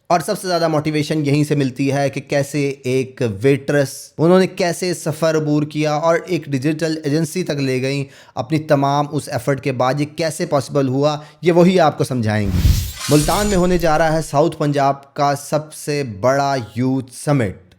और सबसे ज़्यादा मोटिवेशन यहीं से मिलती है कि कैसे एक वेट्रेस उन्होंने कैसे सफ़र अबूर किया और एक डिजिटल एजेंसी तक ले गई अपनी तमाम उस एफ़र्ट के बाद। ये कैसे पॉसिबल हुआ ये वही आपको समझाएंगी। मुल्तान में होने जा रहा है साउथ पंजाब का सबसे बड़ा यूथ समिट।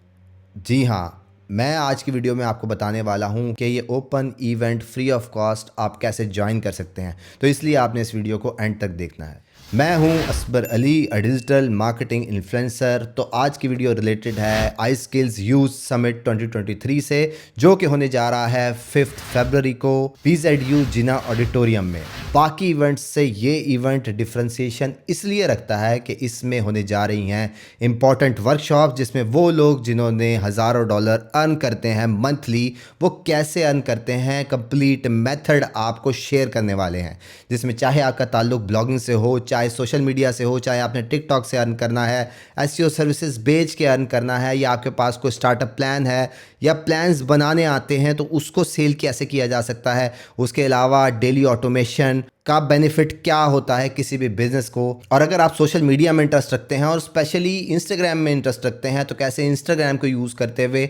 जी हाँ, मैं आज की वीडियो में आपको बताने वाला हूँ कि ये open event free of cost आप कैसे ज्वाइन कर सकते हैं, तो इसलिए आपने इस वीडियो को एंड तक देखना है। मैं हूँ असबर अली, डिजिटल मार्केटिंग इन्फ्लुएंसर। तो आज की वीडियो रिलेटेड है आई स्किल्स यूथ समिट 2023 से, जो कि होने जा रहा है 5 फरवरी को PZU जिना ऑडिटोरियम में। बाकी इवेंट्स से ये इवेंट डिफ्रेंसिएशन इसलिए रखता है कि इसमें होने जा रही हैं इंपॉर्टेंट वर्कशॉप, जिसमें वो लोग जिन्होंने हज़ारों डॉलर अर्न करते हैं मंथली, वो कैसे अर्न करते हैं, कंप्लीट मेथड आपको शेयर करने वाले हैं। जिसमें चाहे आपका ताल्लुक ब्लॉगिंग से हो, चाहे सोशल मीडिया से हो, चाहे आपने टिकटॉक से अर्न करना है, एसईओ सर्विसेज बेच के अर्न करना है, या आपके पास कोई स्टार्टअप प्लान है या प्लान्स बनाने आते हैं तो उसको सेल कैसे किया जा सकता है। उसके अलावा डेली ऑटोमेशन का बेनिफिट क्या होता है किसी भी बिजनेस को। और अगर आप सोशल मीडिया में इंटरेस्ट रखते हैं और स्पेशली इंस्टाग्राम में इंटरेस्ट रखते हैं तो कैसे इंस्टाग्राम को यूज़ करते हुए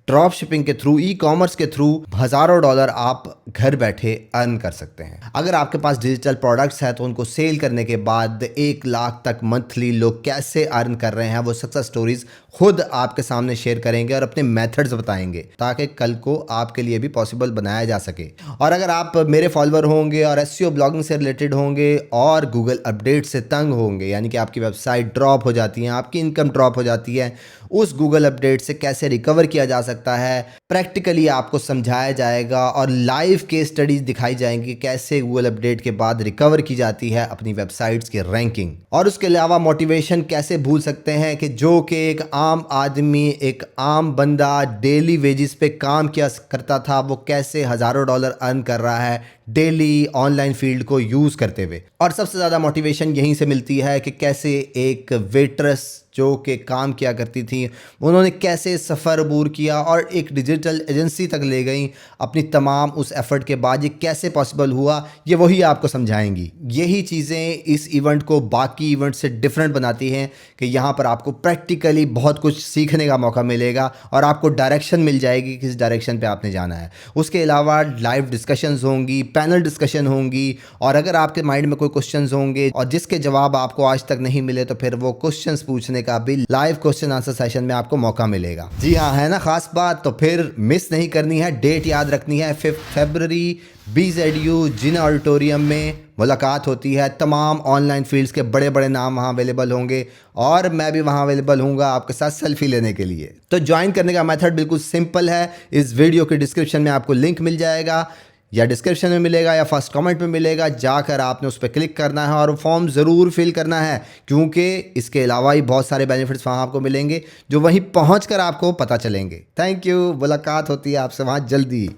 ड्रॉप शिपिंग के थ्रू, ई कॉमर्स के थ्रू हज़ारों डॉलर आप घर बैठे अर्न कर सकते हैं। अगर आपके पास डिजिटल प्रोडक्ट्स हैं तो उनको सेल करने के बाद 1 लाख तक मंथली लोग कैसे अर्न कर रहे हैं, वो सक्सेस स्टोरीज खुद आपके सामने शेयर करेंगे और अपने मेथड्स बताएंगे, ताकि कल को आपके लिए भी पॉसिबल बनाया जा सके। और अगर आप मेरे फॉलोअर होंगे और एसईओ ब्लॉगिंग से रिलेटेड होंगे और गूगल अपडेट से तंग होंगे, यानी कि आपकी वेबसाइट ड्रॉप हो जाती है, आपकी इनकम ड्रॉप हो जाती है, उस गूगल अपडेट से कैसे रिकवर किया जा सकता है प्रैक्टिकली आपको समझाया जाएगा और लाइव केस स्टडीज दिखाई जाएंगी कैसे गूगल अपडेट के बाद रिकवर की जाती है अपनी वेबसाइट्स की रैंकिंग। और उसके अलावा मोटिवेशन कैसे भूल सकते हैं कि जो कि एक आम आदमी, एक आम बंदा डेली वेजिस पे काम किया करता था, वो कैसे हज़ारों डॉलर अर्न कर रहा है डेली ऑनलाइन फील्ड को यूज़ करते हुए। और सबसे ज़्यादा मोटिवेशन यहीं से मिलती है कि कैसे एक वेट्रेस जो कि काम किया करती थी, उन्होंने कैसे सफ़र अबूर किया और एक डिजिटल एजेंसी तक ले गई अपनी तमाम उस एफ़र्ट के बाद। ये कैसे पॉसिबल हुआ ये वही आपको समझाएंगी। यही चीज़ें इस इवेंट को बाकी इवेंट से डिफरेंट बनाती हैं कि यहाँ पर आपको प्रैक्टिकली बहुत कुछ सीखने का मौका मिलेगा और आपको डायरेक्शन मिल जाएगी किस डायरेक्शन पे आपने जाना है। उसके अलावा लाइव डिस्कशंस होंगी, पैनल डिस्कशन होंगी, और अगर आपके माइंड में कोई क्वेश्चंस होंगे और जिसके जवाब आपको आज तक नहीं मिले तो फिर वो क्वेश्चंस पूछने का भी लाइव क्वेश्चन आंसर सेशन में आपको मौका मिलेगा। जी हाँ, है ना खास बात। तो फिर मिस नहीं करनी है, डेट याद रखनी है 5 फरवरी BZU जिना ऑडिटोरियम में मुलाकात होती है। तमाम ऑनलाइन फील्ड्स के बड़े बड़े नाम वहाँ अवेलेबल होंगे और मैं भी वहाँ अवेलेबल हूँगा आपके साथ सेल्फी लेने के लिए। तो ज्वाइन करने का मेथड बिल्कुल सिंपल है। इस वीडियो के डिस्क्रिप्शन में आपको लिंक मिल जाएगा, या डिस्क्रिप्शन में मिलेगा या फर्स्ट कमेंट में मिलेगा। जाकर आपने उस पर क्लिक करना है और फॉर्म ज़रूर फिल करना है, क्योंकि इसके अलावा ही बहुत सारे बेनिफिट्स वहाँ आपको मिलेंगे जो वहीं पहुँच कर आपको पता चलेंगे। थैंक यू, मुलाकात होती है आपसे वहाँ जल्दी।